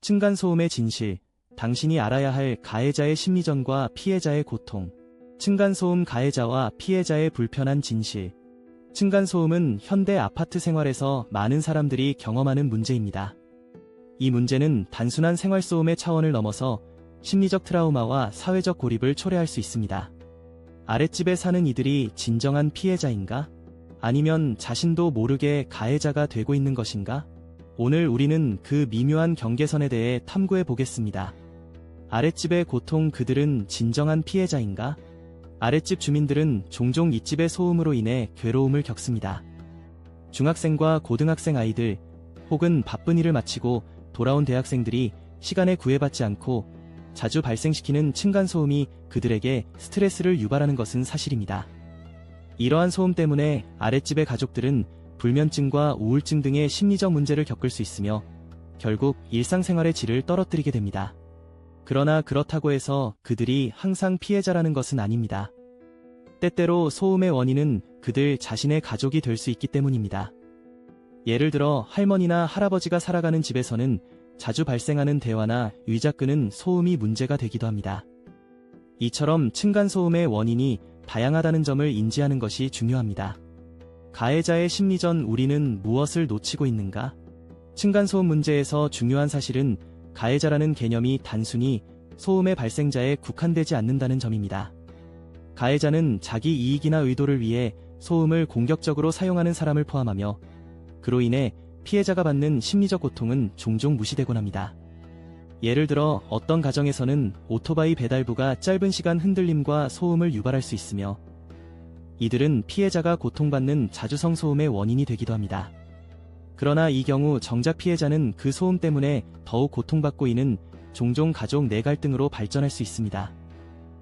층간소음의 진실, 당신이 알아야 할 가해자의 심리전과 피해자의 고통. 층간소음 가해자와 피해자의 불편한 진실. 층간소음은 현대 아파트 생활에서 많은 사람들이 경험하는 문제입니다. 이 문제는 단순한 생활소음의 차원을 넘어서 심리적 트라우마와 사회적 고립을 초래할 수 있습니다. 아랫집에 사는 이들이 진정한 피해자인가? 아니면 자신도 모르게 가해자가 되고 있는 것인가? 오늘 우리는 그 미묘한 경계선에 대해 탐구해 보겠습니다. 아랫집의 고통, 그들은 진정한 피해자인가? 아랫집 주민들은 종종 윗집의 소음으로 인해 괴로움을 겪습니다. 중학생과 고등학생 아이들, 혹은 바쁜 일을 마치고 돌아온 대학생들이 시간에 구애받지 않고 자주 발생시키는 층간소음이 그들에게 스트레스를 유발하는 것은 사실입니다. 이러한 소음 때문에 아랫집의 가족들은 불면증과 우울증 등의 심리적 문제를 겪을 수 있으며 결국 일상생활의 질을 떨어뜨리게 됩니다. 그러나 그렇다고 해서 그들이 항상 피해자라는 것은 아닙니다. 때때로 소음의 원인은 그들 자신의 가족이 될 수 있기 때문입니다. 예를 들어 할머니나 할아버지가 살아가는 집에서는 자주 발생하는 대화나 의자 끄는 소음이 문제가 되기도 합니다. 이처럼 층간소음의 원인이 다양하다는 점을 인지하는 것이 중요합니다. 가해자의 심리전, 우리는 무엇을 놓치고 있는가? 층간소음 문제에서 중요한 사실은 가해자라는 개념이 단순히 소음의 발생자에 국한되지 않는다는 점입니다. 가해자는 자기 이익이나 의도를 위해 소음을 공격적으로 사용하는 사람을 포함하며 그로 인해 피해자가 받는 심리적 고통은 종종 무시되곤 합니다. 예를 들어 어떤 가정에서는 오토바이 배달부가 짧은 시간 흔들림과 소음을 유발할 수 있으며 이들은 피해자가 고통받는 자주성 소음의 원인이 되기도 합니다. 그러나 이 경우 정작 피해자는 그 소음 때문에 더욱 고통받고 있는 종종 가족 내 갈등으로 발전할 수 있습니다.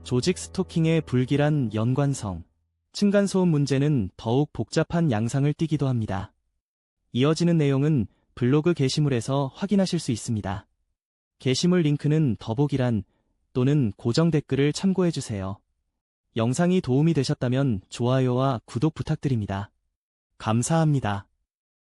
조직 스토킹의 불길한 연관성. 층간소음 문제는 더욱 복잡한 양상을 띠기도 합니다. 이어지는 내용은 블로그 게시물에서 확인하실 수 있습니다. 게시물 링크는 더보기란 또는 고정 댓글을 참고해주세요. 영상이 도움이 되셨다면 좋아요와 구독 부탁드립니다. 감사합니다.